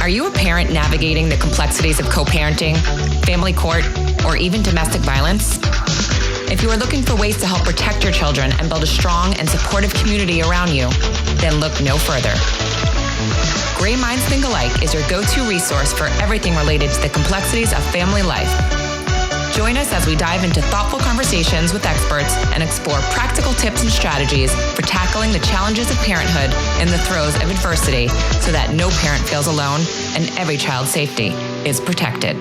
Are you a parent navigating the complexities of co-parenting, family court, or even domestic violence? If you are looking for ways to help protect your children and build a strong and supportive community around you, then look no further. Gray Minds Think Alike is your go-to resource for everything related to the complexities of family life. Join us as we dive into thoughtful conversations with experts and explore practical tips and strategies for tackling the challenges of parenthood in the throes of adversity so that no parent feels alone and every child's safety is protected.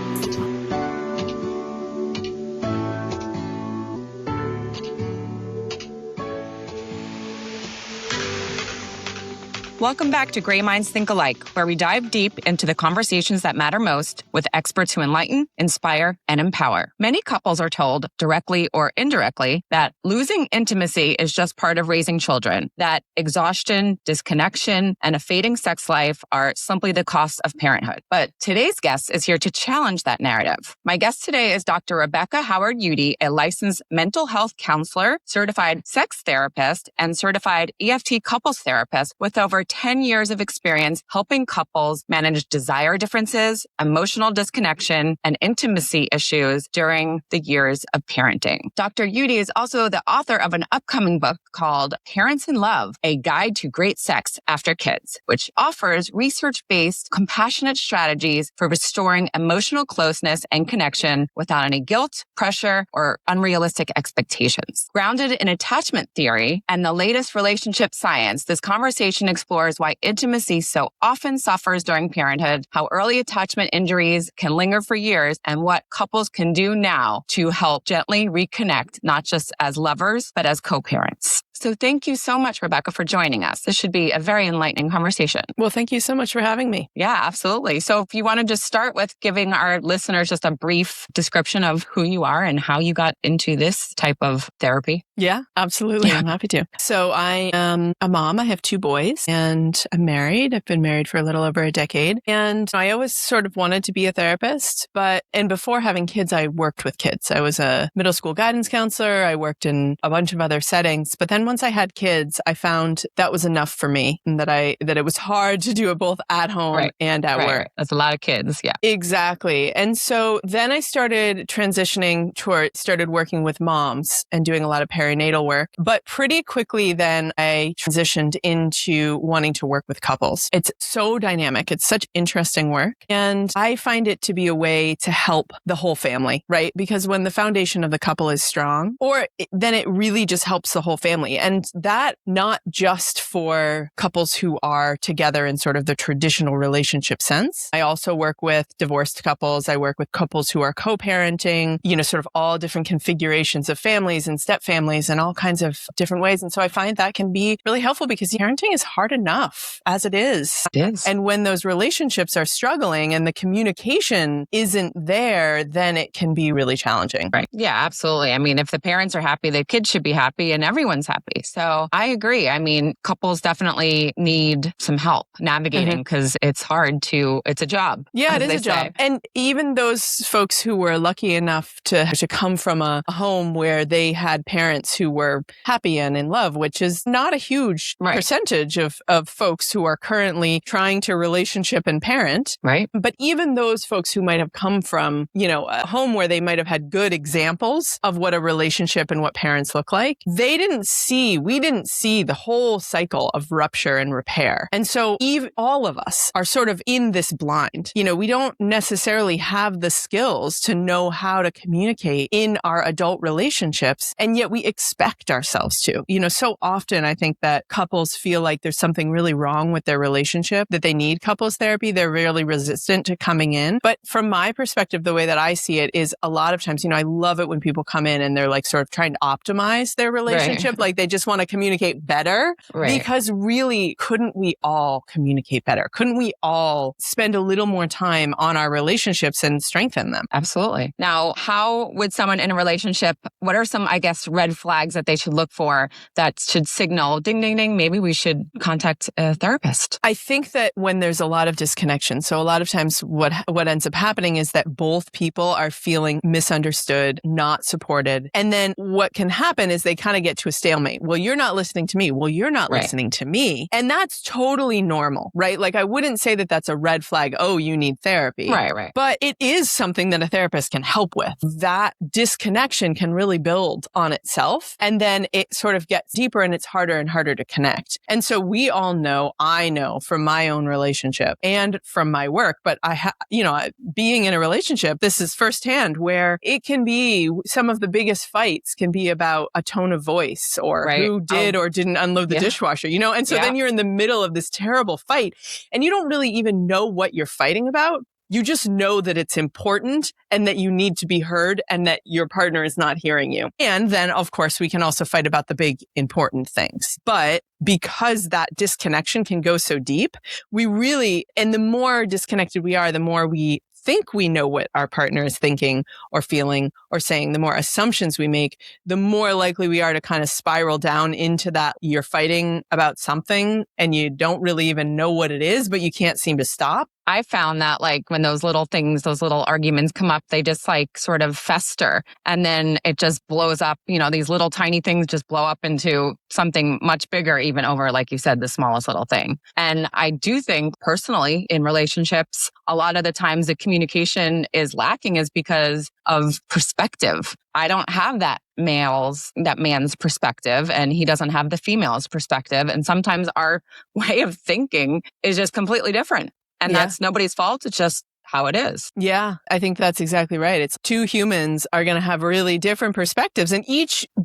Welcome back to Gray Minds Think Alike, where we dive deep into the conversations that matter most with experts who enlighten, inspire, and empower. Many couples are told, directly or indirectly, that losing intimacy is just part of raising children, that exhaustion, disconnection, and a fading sex life are simply the cost of parenthood. But today's guest is here to challenge that narrative. My guest today is Dr. Rebecca Howard-Eudy, a licensed mental health counselor, certified sex therapist, and certified EFT couples therapist with over 10 years of experience helping couples manage desire differences, emotional disconnection, and intimacy issues during the years of parenting. Dr. Eudy is also the author of an upcoming book called Parents in Love, A Guide to Great Sex After Kids, which offers research-based, compassionate strategies for restoring emotional closeness and connection without any guilt, pressure, or unrealistic expectations. Grounded in attachment theory and the latest relationship science, this conversation explores why intimacy so often suffers during parenthood, how early attachment injuries can linger for years, and what couples can do now to help gently reconnect, not just as lovers, but as co-parents. So thank you so much, Rebecca, for joining us. This should be a very enlightening conversation. Well, thank you so much for having me. Yeah, absolutely. So if you want to just start with giving our listeners just a brief description of who you are and how you got into this type of therapy. Yeah, absolutely. Yeah. I'm happy to. So I am a mom. I have 2 boys and I'm married. I've been married for a little over a decade. And I always sort of wanted to be a therapist, and before having kids, I worked with kids. I was a middle school guidance counselor. I worked in a bunch of other settings. But then once I had kids, I found that was enough for me and that it was hard to do it both at home and at work. That's a lot of kids. Yeah, exactly. And so then I started transitioning started working with moms and doing a lot of perinatal work. But pretty quickly then I transitioned into wanting to work with couples. It's so dynamic. It's such interesting work. And I find it to be a way to help the whole family, right? Because when the foundation of the couple is strong, then it really just helps the whole family. And that not just for couples who are together in sort of the traditional relationship sense. I also work with divorced couples. I work with couples who are co-parenting, sort of all different configurations of families and step families and all kinds of different ways. And so I find that can be really helpful because parenting is hard enough as it is. It is. And when those relationships are struggling and the communication isn't there, then it can be really challenging. Right. Yeah, absolutely. I mean, if the parents are happy, the kids should be happy and everyone's happy. So I agree. I mean, couples definitely need some help navigating because it's a job. Yeah, it is a job. And even those folks who were lucky enough to come from a home where they had parents who were happy and in love, which is not a huge percentage of folks who are currently trying to relationship and parent. Right. But even those folks who might have come from, a home where they might have had good examples of what a relationship and what parents look like, we didn't see the whole cycle of rupture and repair. And so all of us are sort of in this blind. We don't necessarily have the skills to know how to communicate in our adult relationships. And yet we expect ourselves to. So often I think that couples feel like there's something really wrong with their relationship, that they need couples therapy. They're really resistant to coming in. But from my perspective, the way that I see it is a lot of times, I love it when people come in and they're like sort of trying to optimize their relationship. Like they just want to communicate better. Because really, couldn't we all communicate better? Couldn't we all spend a little more time on our relationships and strengthen them? Absolutely. Now, how would someone in a relationship, what are some, red flags that they should look for that should signal, ding, ding, ding, maybe we should contact a therapist? I think that when there's a lot of disconnection, so a lot of times what ends up happening is that both people are feeling misunderstood, not supported. And then what can happen is they kind of get to a stalemate. soulmate. Well, you're not listening to me. Well, you're not Right. listening to me. And that's totally normal, right? Like I wouldn't say that that's a red flag. Oh, you need therapy. Right. But it is something that a therapist can help with. That disconnection can really build on itself. And then it sort of gets deeper and it's harder and harder to connect. And so we all know, I know from my own relationship and from my work, but being in a relationship, this is firsthand where it can be some of the biggest fights can be about a tone of voice or who did or didn't unload the dishwasher, And so then you're in the middle of this terrible fight and you don't really even know what you're fighting about. You just know that it's important and that you need to be heard and that your partner is not hearing you. And then, of course, we can also fight about the big important things. But because that disconnection can go so deep, and the more disconnected we are, the more we think we know what our partner is thinking or feeling or saying, the more assumptions we make, the more likely we are to kind of spiral down into that you're fighting about something and you don't really even know what it is, but you can't seem to stop. I found that like when those little arguments come up, they just like sort of fester and then it just blows up. These little tiny things just blow up into something much bigger, even over, like you said, the smallest little thing. And I do think personally in relationships, a lot of the times the communication is lacking is because of perspective. I don't have that man's perspective and he doesn't have the female's perspective. And sometimes our way of thinking is just completely different. And that's nobody's fault. It's just how it is. Yeah, I think that's exactly right. It's two humans are going to have really different perspectives and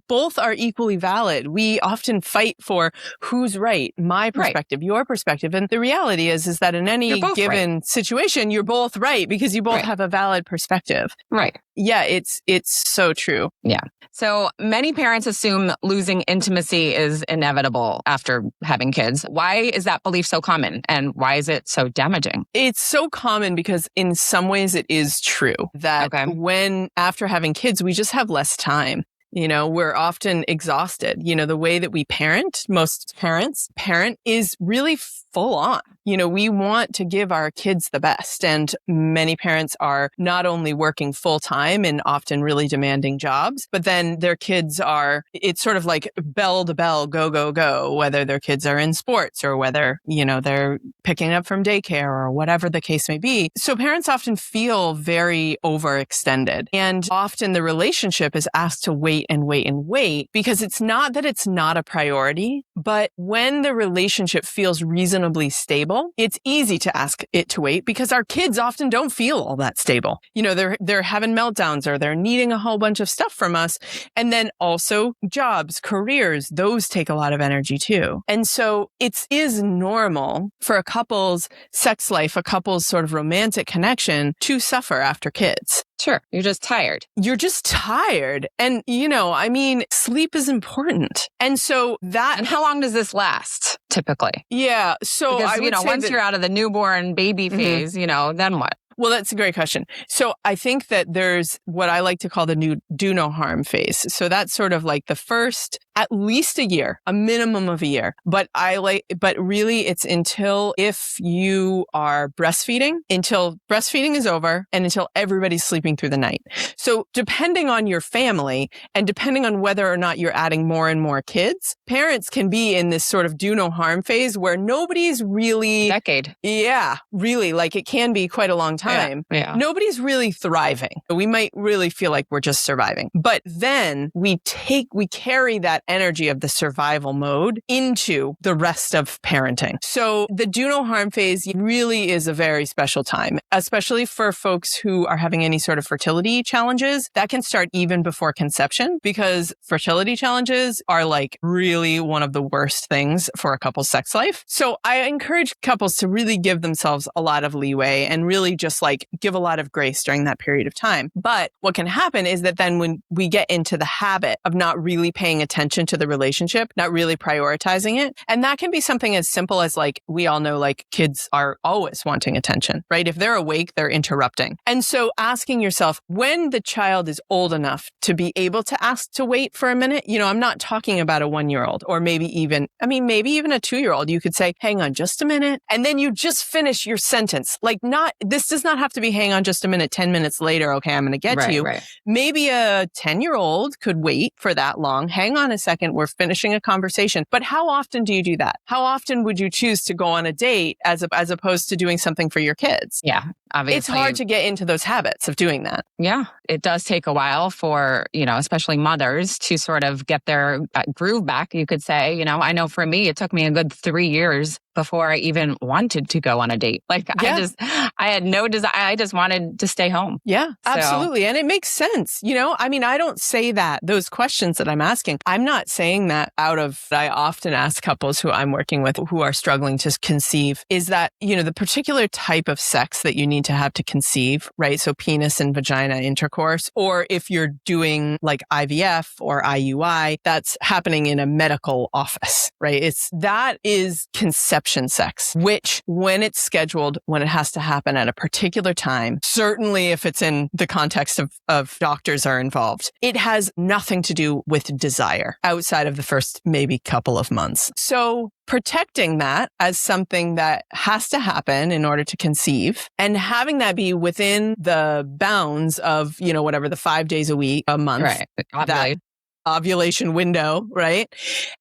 both are equally valid. We often fight for who's right, my perspective, your perspective. And the reality is that in any given situation, you're both right because you both have a valid perspective. Right. Yeah, it's so true. Yeah. So many parents assume losing intimacy is inevitable after having kids. Why is that belief so common? And why is it so damaging? It's so common because in some ways it is true that when after having kids, we just have less time. We're often exhausted. The way that we most parents parent is really full on. We want to give our kids the best. And many parents are not only working full time in often really demanding jobs, but then their kids it's sort of like bell to bell, go, go, go, whether their kids are in sports or whether, they're picking up from daycare or whatever the case may be. So parents often feel very overextended. And often the relationship is asked to wait and wait and wait because it's not that it's not a priority, but when the relationship feels reasonably stable, it's easy to ask it to wait because our kids often don't feel all that stable. They're having meltdowns or they're needing a whole bunch of stuff from us. And then also jobs, careers, those take a lot of energy too. And so it is normal for a couple's sex life, a couple's sort of romantic connection to suffer after kids. Sure. You're just tired. You're just tired. And, sleep is important. And so And how long does this last typically? Yeah. So because, once you're out of the newborn baby phase, then what? Well, that's a great question. So I think that there's what I like to call the do no harm phase. So that's sort of like the first, at least a year, a minimum of a year. But really it's if you are breastfeeding, until breastfeeding is over and until everybody's sleeping through the night. So depending on your family and depending on whether or not you're adding more and more kids, parents can be in this sort of do no harm phase where nobody's really... Decade. Yeah, really. Like it can be quite a long time. Yeah. Nobody's really thriving. We might really feel like we're just surviving. But then we carry that energy of the survival mode into the rest of parenting. So the do no harm phase really is a very special time, especially for folks who are having any sort of fertility challenges. That can start even before conception because fertility challenges are like really one of the worst things for a couple's sex life. So I encourage couples to really give themselves a lot of leeway and really just like give a lot of grace during that period of time. But what can happen is that then when we get into the habit of not really paying attention to the relationship, not really prioritizing it, and that can be something as simple as like, we all know like kids are always wanting attention, right? If they're awake, they're interrupting. And so asking yourself, when the child is old enough to be able to ask to wait for a minute, I'm not talking about a 1-year-old or maybe even a 2-year-old. You could say, hang on just a minute. And then you just finish your sentence. Like this does not have to be hang on just a minute, 10 minutes later. Okay, I'm going to get to you. Right. Maybe a 10-year-old could wait for that long. Hang on a second. We're finishing a conversation. But how often do you do that? How often would you choose to go on a date as opposed to doing something for your kids? Yeah, obviously. It's hard to get into those habits of doing that. Yeah, it does take a while for, especially mothers to sort of get their groove back, you could say. I know for me, it took me a good 3 years before I even wanted to go on a date. I had no desire. I just wanted to stay home. Yeah, absolutely. And it makes sense. I don't say that, those questions that I'm asking, I'm not saying that I often ask couples who I'm working with who are struggling to conceive is that, the particular type of sex that you need to have to conceive, right? So penis and vagina intercourse, or if you're doing like IVF or IUI, that's happening in a medical office, right? That is conception sex, which when it's scheduled, when it has to happen at a particular time, certainly if it's in the context of doctors are involved, it has nothing to do with desire outside of the first maybe couple of months. So protecting that as something that has to happen in order to conceive and having that be within the bounds of, whatever the 5 days a week, a month, right? That ovulation window, right?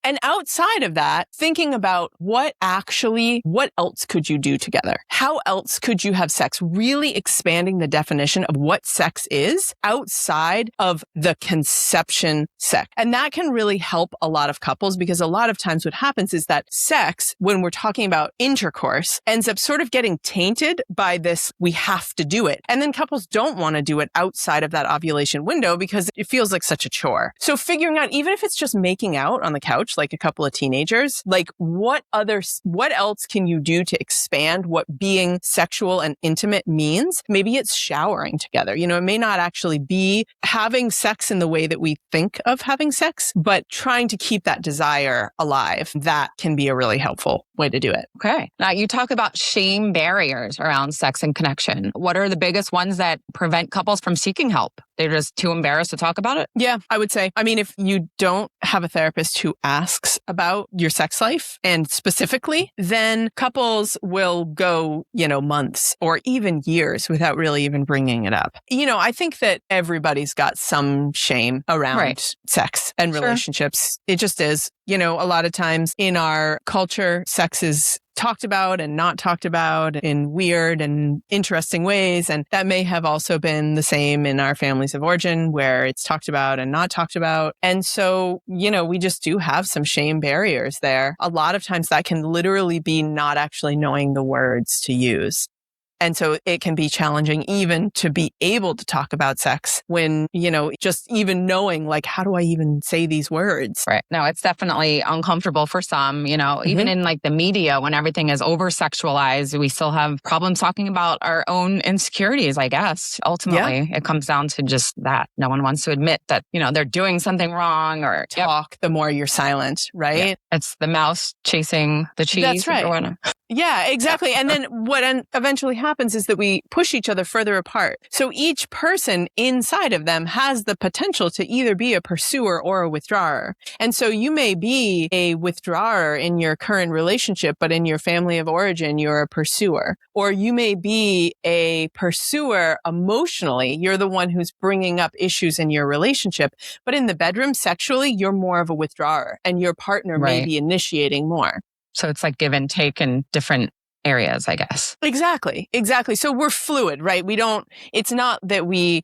And outside of that, thinking about what else could you do together? How else could you have sex? Really expanding the definition of what sex is outside of the conception sex. And that can really help a lot of couples because a lot of times what happens is that sex, when we're talking about intercourse, ends up sort of getting tainted by this, we have to do it. And then couples don't want to do it outside of that ovulation window because it feels like such a chore. So figuring out, even if it's just making out on the couch, like a couple of teenagers, like what else can you do to expand what being sexual and intimate means? Maybe it's showering together. It may not actually be having sex in the way that we think of having sex, but trying to keep that desire alive. That can be a really helpful way to do it. Okay. Now you talk about shame barriers around sex and connection. What are the biggest ones that prevent couples from seeking help? They're just too embarrassed to talk about it? Yeah, I would say. If you don't have a therapist who asks about your sex life and specifically, then couples will go, months or even years without really even bringing it up. I think that everybody's got some shame around sex and relationships. It just is. A lot of times in our culture, sex is talked about and not talked about in weird and interesting ways. And that may have also been the same in our families of origin where it's talked about and not talked about. And so, we just do have some shame barriers there. A lot of times that can literally be not actually knowing the words to use. And so it can be challenging even to be able to talk about sex when, just even knowing, like, how do I even say these words? Right. No, it's definitely uncomfortable for some, even in like the media, when everything is over sexualized, we still have problems talking about our own insecurities, I guess. Ultimately, it comes down to just that. No one wants to admit that, they're doing something wrong or talk the more you're silent, right? Yeah. It's the mouse chasing the cheese. That's right. Yeah, exactly. And then what eventually happens is that we push each other further apart. So each person inside of them has the potential to either be a pursuer or a withdrawer. And so you may be a withdrawer in your current relationship, but in your family of origin, you're a pursuer. Or you may be a pursuer emotionally. You're the one who's bringing up issues in your relationship. But in the bedroom, sexually, you're more of a withdrawer and your partner may be initiating more. So it's like give and take in different areas, I guess. Exactly. So we're fluid, right? It's not that we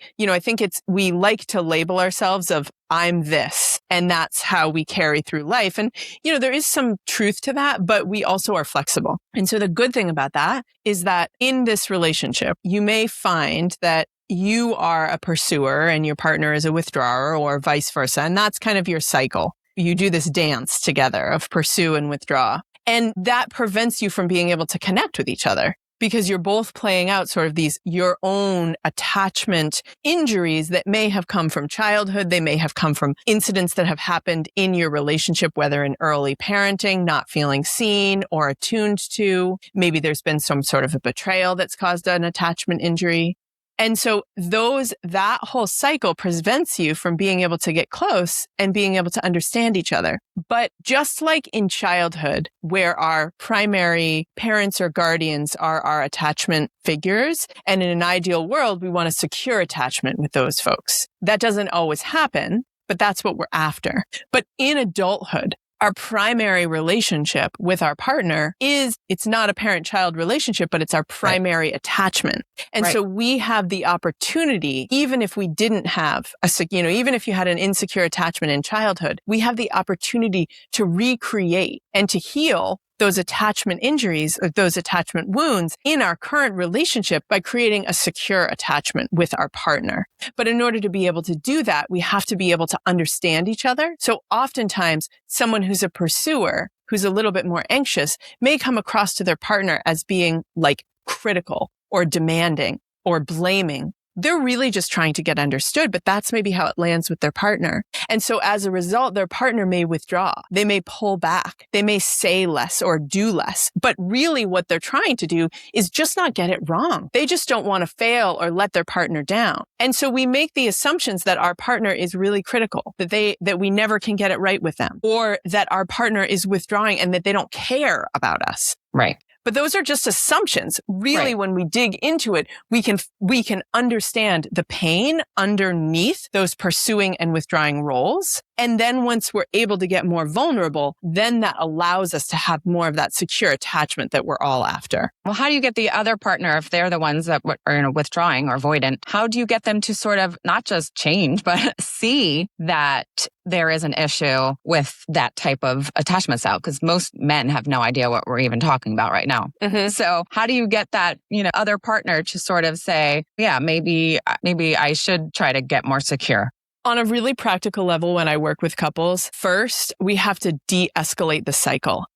like to label ourselves of I'm this, and that's how we carry through life. And, there is some truth to that, but we also are flexible. And so the good thing about that is that in this relationship, you may find that you are a pursuer and your partner is a withdrawer or vice versa. And that's kind of your cycle. You do this dance together of pursue and withdraw. And that prevents you from being able to connect with each other because you're both playing out sort of your own attachment injuries that may have come from childhood. They may have come from incidents that have happened in your relationship, whether in early parenting, not feeling seen or attuned to. Maybe there's been some sort of a betrayal that's caused an attachment injury. And so that whole cycle prevents you from being able to get close and being able to understand each other. But just like in childhood, where our primary parents or guardians are our attachment figures, and in an ideal world, we want a secure attachment with those folks. That doesn't always happen, but that's what we're after. But in adulthood, our primary relationship with our partner it's not a parent-child relationship, but it's our primary attachment. And so we have the opportunity, even if we didn't have even if you had an insecure attachment in childhood, we have the opportunity to recreate and to heal those attachment injuries or those attachment wounds in our current relationship by creating a secure attachment with our partner. But in order to be able to do that, we have to be able to understand each other. So oftentimes, someone who's a pursuer, who's a little bit more anxious, may come across to their partner as being like critical or demanding or blaming. They're really just trying to get understood, but that's maybe how it lands with their partner. And so as a result, their partner may withdraw. They may pull back. They may say less or do less. But really what they're trying to do is just not get it wrong. They just don't want to fail or let their partner down. And so we make the assumptions that our partner is really critical, that we never can get it right with them, or that our partner is withdrawing and that they don't care about us. Right. But those are just assumptions. Really, when we dig into it, we can understand the pain underneath those pursuing and withdrawing roles. And then once we're able to get more vulnerable, then that allows us to have more of that secure attachment that we're all after. Well, how do you get the other partner, if they're the ones that are withdrawing or avoidant, how do you get them to sort of not just change, but see that there is an issue with that type of attachment style? Because most men have no idea what we're even talking about right now. Mm-hmm. So how do you get that, other partner to sort of say, yeah, maybe I should try to get more secure? On a really practical level, when I work with couples, first, we have to de-escalate the cycle.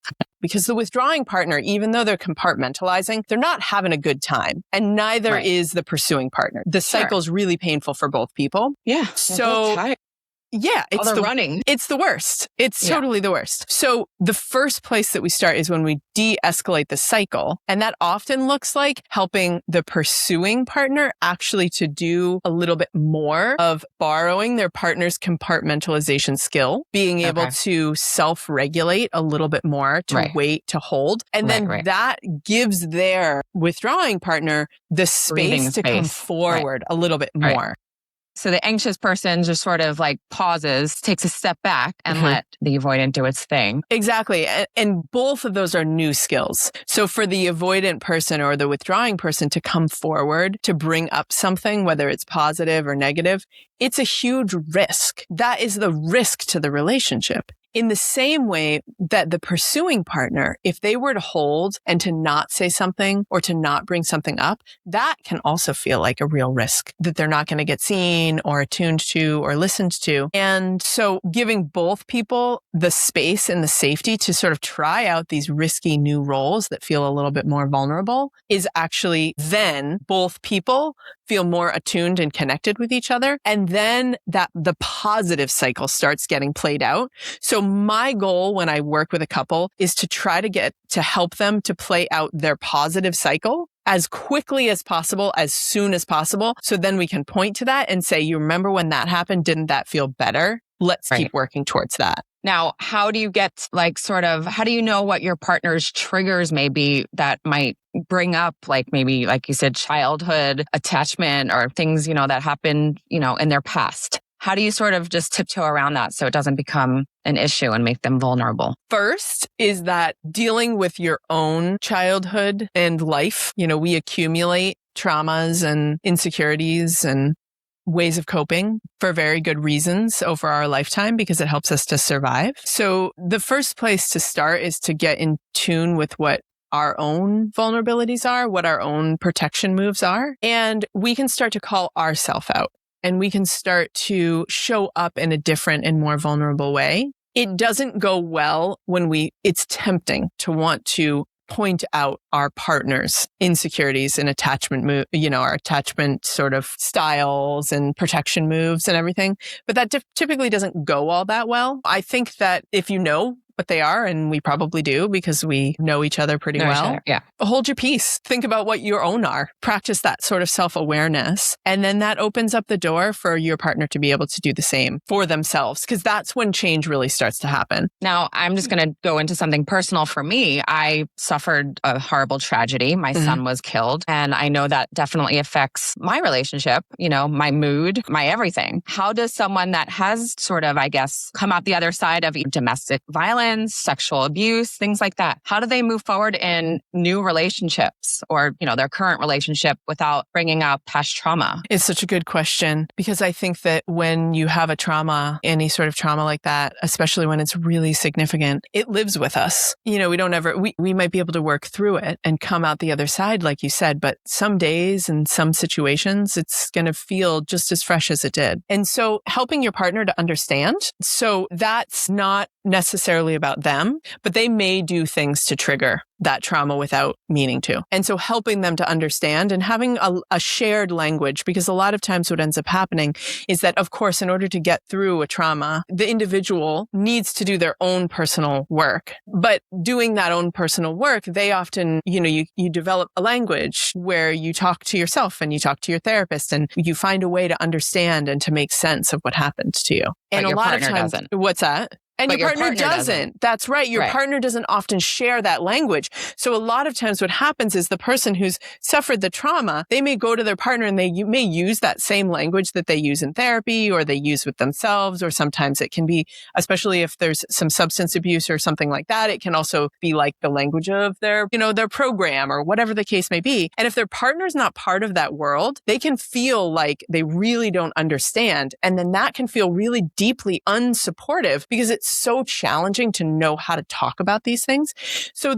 Because the withdrawing partner, even though they're compartmentalizing, they're not having a good time. And neither is the pursuing partner. The cycle is really painful for both people. Yeah. So it's running. It's the worst. It's totally the worst. So the first place that we start is when we de-escalate the cycle. And that often looks like helping the pursuing partner actually to do a little bit more of borrowing their partner's compartmentalization skill, being able to self-regulate a little bit more, to wait, to hold. And then that gives their withdrawing partner the space to come forward a little bit more. So the anxious person just sort of like pauses, takes a step back and let the avoidant do its thing. Exactly. And both of those are new skills. So for the avoidant person or the withdrawing person to come forward, to bring up something, whether it's positive or negative, it's a huge risk. That is the risk to the relationship. In the same way that the pursuing partner, if they were to hold and to not say something or to not bring something up, that can also feel like a real risk that they're not going to get seen or attuned to or listened to. And so giving both people the space and the safety to sort of try out these risky new roles that feel a little bit more vulnerable is actually then both people feel more attuned and connected with each other. And then the positive cycle starts getting played out. So my goal when I work with a couple is to try to help them to play out their positive cycle as quickly as possible, as soon as possible. So then we can point to that and say, you remember when that happened? Didn't that feel better? Let's keep working towards that. Now, how do you get how do you know what your partner's triggers may be that might bring up maybe, like you said, childhood attachment or things, that happened, in their past? How do you sort of just tiptoe around that so it doesn't become an issue and make them vulnerable? First is that dealing with your own childhood and life, we accumulate traumas and insecurities and ways of coping for very good reasons over our lifetime because it helps us to survive. So the first place to start is to get in tune with what our own vulnerabilities are, what our own protection moves are, and we can start to call ourselves out. And we can start to show up in a different and more vulnerable way. It doesn't go well when it's tempting to want to point out our partner's insecurities and attachment our attachment sort of styles and protection moves and everything. But that typically doesn't go all that well. I think that if you know what they are, and we probably do because we know each other pretty well. Yeah. Hold your peace. Think about what your own are. Practice that sort of self-awareness. And then that opens up the door for your partner to be able to do the same for themselves, because that's when change really starts to happen. Now, I'm just going to go into something personal for me. I suffered a horrible tragedy. My son was killed. And I know that definitely affects my relationship, my mood, my everything. How does someone that has sort of, I guess, come out the other side of domestic violence, sexual abuse, things like that, how do they move forward in new relationships or, their current relationship without bringing up past trauma? It's such a good question, because I think that when you have a trauma, any sort of trauma like that, especially when it's really significant, it lives with us. We might be able to work through it and come out the other side, like you said, but some days and some situations, it's going to feel just as fresh as it did. And so helping your partner to understand. So that's not necessarily about them, but they may do things to trigger that trauma without meaning to. And so helping them to understand and having a shared language, because a lot of times what ends up happening is that, of course, in order to get through a trauma, the individual needs to do their own personal work. But doing that own personal work, they often, you develop a language where you talk to yourself and you talk to your therapist and you find a way to understand and to make sense of what happened to you. But And a your lot of partner times, doesn't. what's that? And But your partner doesn't. That's right. Your partner doesn't often share that language. So a lot of times what happens is the person who's suffered the trauma, they may go to their partner and they may use that same language that they use in therapy or they use with themselves. Or sometimes it can be, especially if there's some substance abuse or something like that, it can also be like the language of their program or whatever the case may be. And if their partner's not part of that world, they can feel like they really don't understand. And then that can feel really deeply unsupportive because it's so challenging to know how to talk about these things. So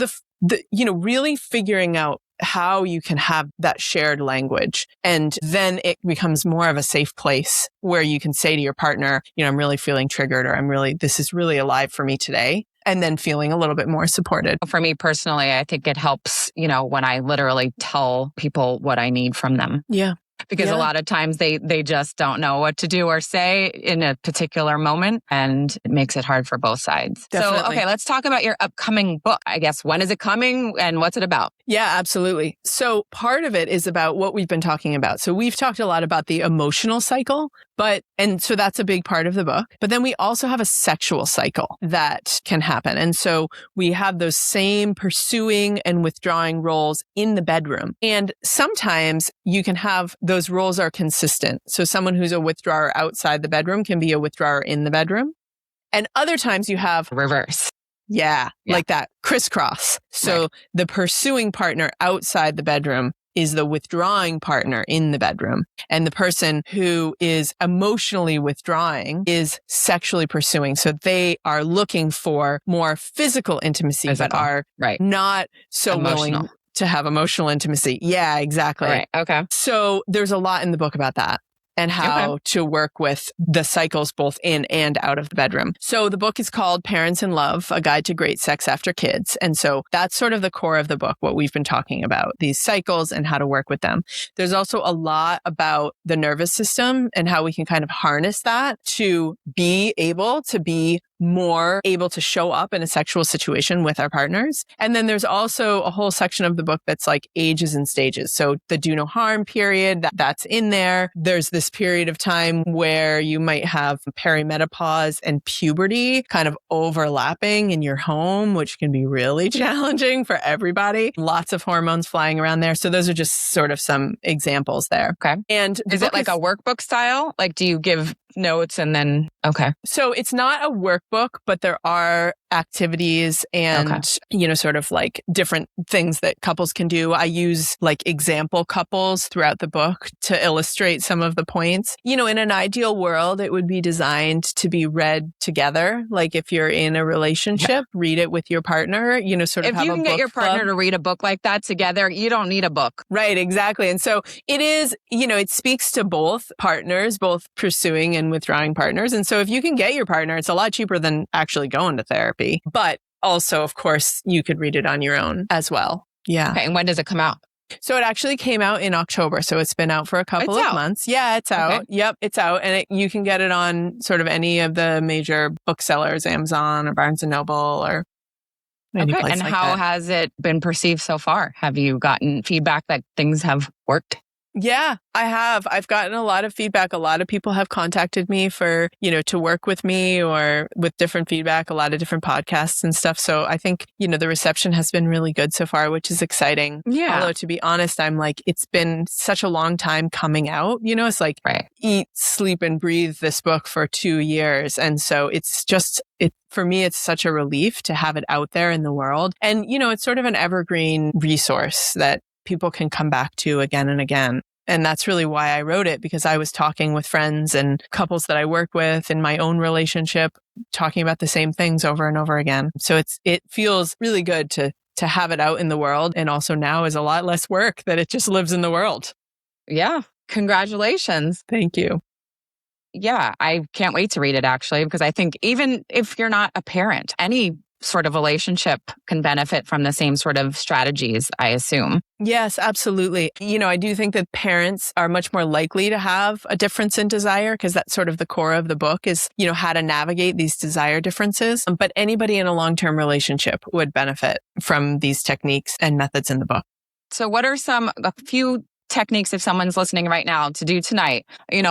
really figuring out how you can have that shared language. And then it becomes more of a safe place where you can say to your partner, I'm really feeling triggered, or this is really alive for me today. And then feeling a little bit more supported. For me personally, I think it helps, when I literally tell people what I need from them. Yeah. Because a lot of times they just don't know what to do or say in a particular moment, and it makes it hard for both sides. Definitely. So, okay, let's talk about your upcoming book. I guess, when is it coming and what's it about? Yeah, absolutely. So part of it is about what we've been talking about. So we've talked a lot about the emotional cycle, and so that's a big part of the book. But then we also have a sexual cycle that can happen. And so we have those same pursuing and withdrawing roles in the bedroom. And sometimes you can have those roles are consistent. So someone who's a withdrawer outside the bedroom can be a withdrawer in the bedroom. And other times you have Reverse. Yeah, like that crisscross. So the pursuing partner outside the bedroom is the withdrawing partner in the bedroom. And the person who is emotionally withdrawing is sexually pursuing. So they are looking for more physical intimacy, but are not so willing to have emotional intimacy. Yeah, exactly. Right. Okay. So there's a lot in the book about that and how to work with the cycles both in and out of the bedroom. So the book is called Parents in Love, A Guide to Great Sex After Kids. And so that's sort of the core of the book, what we've been talking about, these cycles and how to work with them. There's also a lot about the nervous system and how we can kind of harness that to be able to be more able to show up in a sexual situation with our partners. And then there's also a whole section of the book that's like ages and stages. So the do no harm period, that's in there. There's this period of time where you might have perimenopause and puberty kind of overlapping in your home, which can be really challenging for everybody. Lots of hormones flying around there. So those are just sort of some examples there. Okay. And is it like a workbook style? Like, do you give notes and then, So it's not a workbook, but there are activities and, sort of like different things that couples can do. I use like example couples throughout the book to illustrate some of the points. In an ideal world, it would be designed to be read together. Like if you're in a relationship, read it with your partner, sort of if have you a can book get your partner club. to read a book like that together, you don't need a book. Right, exactly. And so it is, it speaks to both partners, both pursuing and withdrawing partners. And so if you can get your partner, it's a lot cheaper than actually going to therapy. But also, of course, you could read it on your own as well. Yeah. Okay. And when does it come out? So it actually came out in October. So it's been out for a couple of months. Yeah, it's out. Okay. Yep, it's out. And you can get it on sort of any of the major booksellers, Amazon or Barnes & Noble or any place And like how that. has it been perceived so far? Have you gotten feedback that things have worked? Yeah, I have. I've gotten a lot of feedback. A lot of people have contacted me for, to work with me or with different feedback, a lot of different podcasts and stuff. So I think, the reception has been really good so far, which is exciting. Yeah. Although to be honest, I'm like, it's been such a long time coming out. It's like eat, sleep, and breathe this book for 2 years. And so it's just, for me, it's such a relief to have it out there in the world. And, it's sort of an evergreen resource that people can come back to again and again. And that's really why I wrote it, because I was talking with friends and couples that I work with in my own relationship, talking about the same things over and over again. So it feels really good to have it out in the world. And also now is a lot less work that it just lives in the world. Yeah. Congratulations. Thank you. Yeah. I can't wait to read it, actually, because I think even if you're not a parent, any sort of relationship can benefit from the same sort of strategies, I assume. Yes, absolutely. I do think that parents are much more likely to have a difference in desire, because that's sort of the core of the book is, how to navigate these desire differences. But anybody in a long-term relationship would benefit from these techniques and methods in the book. So what are a few techniques, if someone's listening right now, to do tonight,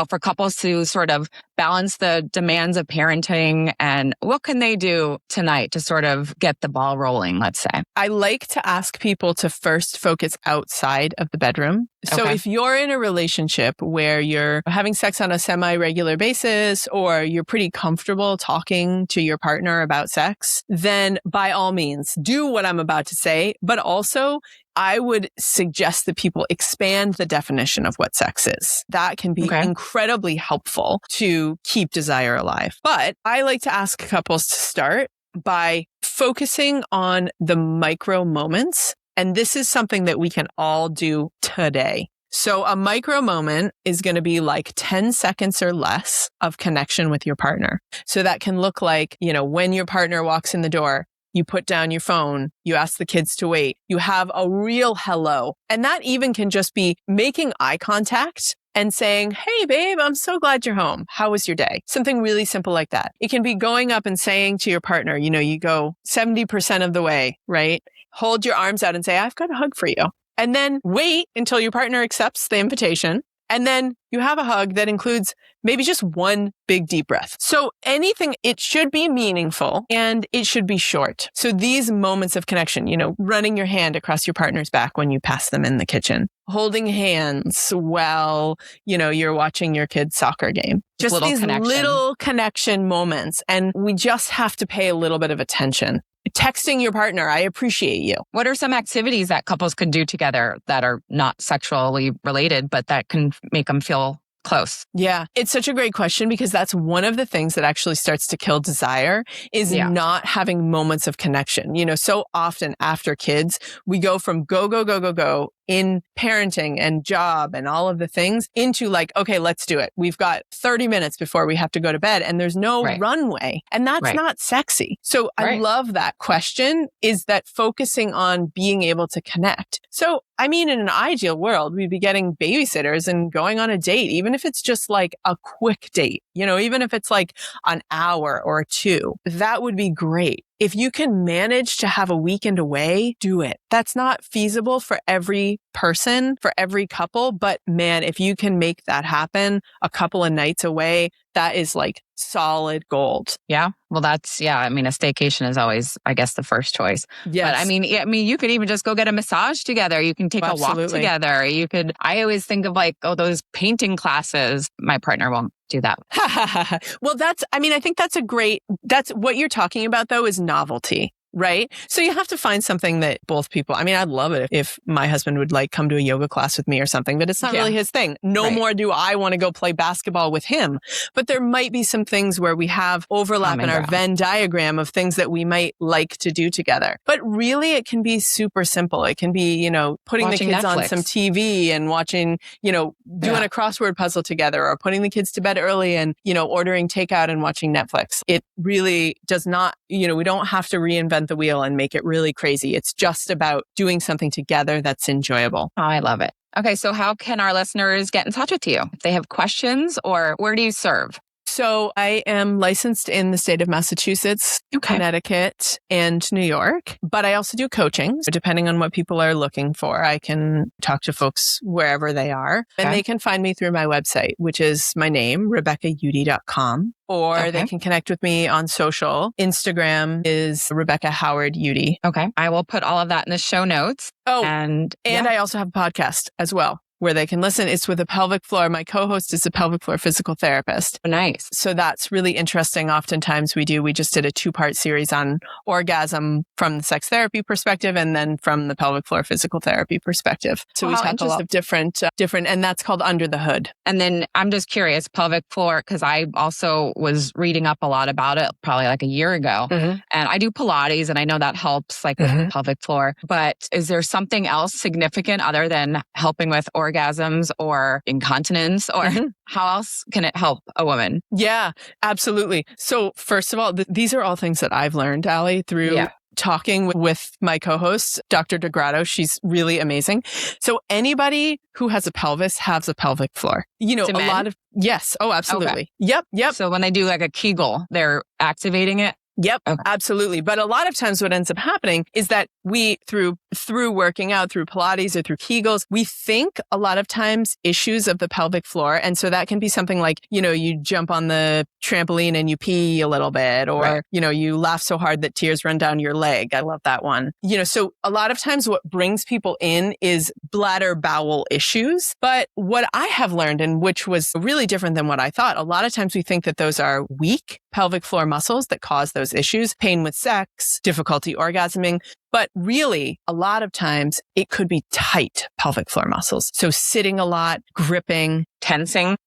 for couples to sort of balance the demands of parenting, and what can they do tonight to sort of get the ball rolling, let's say? I like to ask people to first focus outside of the bedroom. So if you're in a relationship where you're having sex on a semi-regular basis, or you're pretty comfortable talking to your partner about sex, then by all means, do what I'm about to say. But also, I would suggest that people expand the definition of what sex is. That can be incredibly helpful to keep desire alive. But I like to ask couples to start by focusing on the micro moments. And this is something that we can all do today. So a micro moment is going to be like 10 seconds or less of connection with your partner. So that can look like, when your partner walks in the door, you put down your phone, you ask the kids to wait, you have a real hello. And that even can just be making eye contact and saying, "Hey, babe, I'm so glad you're home. How was your day?" Something really simple like that. It can be going up and saying to your partner, you go 70% of the way, right? Hold your arms out and say, "I've got a hug for you." And then wait until your partner accepts the invitation. And then you have a hug that includes maybe just one big deep breath. So it should be meaningful and it should be short. So these moments of connection, running your hand across your partner's back when you pass them in the kitchen, holding hands while, you're watching your kid's soccer game. Just these little connection moments. And we just have to pay a little bit of attention. Texting your partner, "I appreciate you." What are some activities that couples could do together that are not sexually related, but that can make them feel close? Yeah, it's such a great question, because that's one of the things that actually starts to kill desire is not having moments of connection. So often after kids, we go from go, go, go, go, go in parenting and job and all of the things into like, okay, let's do it. We've got 30 minutes before we have to go to bed and there's no runway. And that's not sexy. So I love that question, is that focusing on being able to connect. So, in an ideal world, we'd be getting babysitters and going on a date, even if it's just like a quick date, even if it's like an hour or two, that would be great. If you can manage to have a weekend away, do it. That's not feasible for every person, for every couple. But man, if you can make that happen, a couple of nights away, that is like solid gold. Yeah. Well, a staycation is always, I guess, the first choice. Yes. But you could even just go get a massage together. You can take a walk together. I always think of those painting classes. My partner won't do that. Well, I think that's what you're talking about though, is novelty. Right? So you have to find something that both people, I'd love it if my husband would come to a yoga class with me or something, but it's not really his thing. No more do I want to go play basketball with him. But there might be some things where we have overlap in our Venn diagram of things that we might like to do together. But really it can be super simple. It can be, putting watching the kids Netflix on some TV and watching, doing a crossword puzzle together, or putting the kids to bed early and, ordering takeout and watching Netflix. It really does not, we don't have to reinvent reinvent the wheel and make it really crazy. It's just about doing something together that's enjoyable. Oh, I love it. Okay, so how can our listeners get in touch with you? If they have questions, or where do you serve? So I am licensed in the state of Massachusetts, Connecticut, and New York, but I also do coaching. So depending on what people are looking for, I can talk to folks wherever they are. And they can find me through my website, which is my name, RebeccaEudy.com. Or they can connect with me on social. Instagram is Rebecca Howard Eudy. Okay. I will put all of that in the show notes. Oh, and I also have a podcast as well, where they can listen. It's with a pelvic floor. My co-host is a pelvic floor physical therapist. Oh, nice. So that's really interesting. Oftentimes we just did a 2-part series on orgasm from the sex therapy perspective and then from the pelvic floor physical therapy perspective. So we talk a lot of different, and that's called Under the Hood. And then I'm just curious, pelvic floor, because I also was reading up a lot about it probably like a year ago. And I do Pilates and I know that helps like with the pelvic floor. But is there something else significant other than helping with orgasms or incontinence, or how else can it help a woman? Yeah, absolutely. So first of all, these are all things that I've learned, Allie, through talking with my co-host, Dr. DeGrotto. She's really amazing. So anybody who has a pelvis has a pelvic floor. You know, a lot of, yes. Oh, absolutely. Okay. Yep. So when they do like a Kegel, they're activating it? Yep, absolutely. But a lot of times what ends up happening is that we, through working out, through Pilates or through Kegels, we think a lot of times issues of the pelvic floor. And so that can be something like, you know, you jump on the trampoline and you pee a little bit, or, you know, you laugh so hard that tears run down your leg. I love that one. You know, so a lot of times what brings people in is bladder bowel issues. But what I have learned, and which was really different than what I thought, a lot of times we think that those are weak pelvic floor muscles that cause those issues, pain with sex, difficulty orgasming. But really, a lot of times it could be tight pelvic floor muscles. So sitting a lot, gripping, tensing.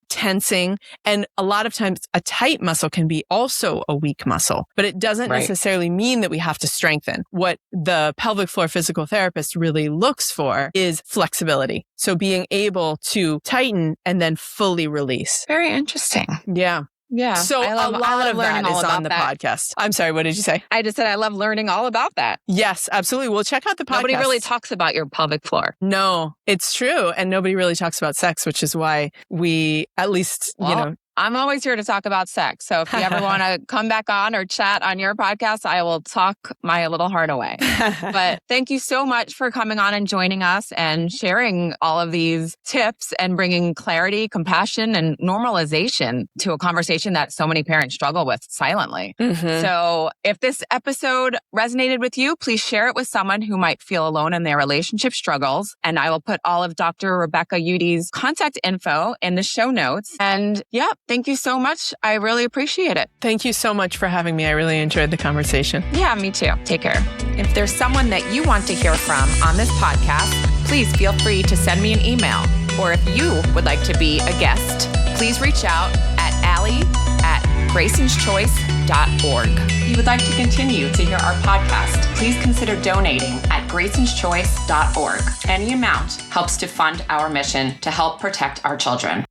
And a lot of times a tight muscle can be also a weak muscle, but it doesn't necessarily mean that we have to strengthen. What the pelvic floor physical therapist really looks for is flexibility. So being able to tighten and then fully release. Very interesting. Yeah. Yeah. So a lot of that is on the podcast. I'm sorry, what did you say? I just said I love learning all about that. Yes, absolutely. Well, check out the podcast. Nobody really talks about your pelvic floor. No, it's true. And nobody really talks about sex, which is why we, at least, you know. I'm always here to talk about sex. So if you ever want to come back on or chat on your podcast, I will talk my little heart away. But thank you so much for coming on and joining us and sharing all of these tips and bringing clarity, compassion, and normalization to a conversation that so many parents struggle with silently. So if this episode resonated with you, please share it with someone who might feel alone in their relationship struggles. And I will put all of Dr. Rebecca Eudy's contact info in the show notes. And thank you so much. I really appreciate it. Thank you so much for having me. I really enjoyed the conversation. Yeah, me too. Take care. If there's someone that you want to hear from on this podcast, please feel free to send me an email. Or if you would like to be a guest, please reach out at Allie@Greyson'sChoice.org. If you would like to continue to hear our podcast, please consider donating at Greyson'sChoice.org. Any amount helps to fund our mission to help protect our children.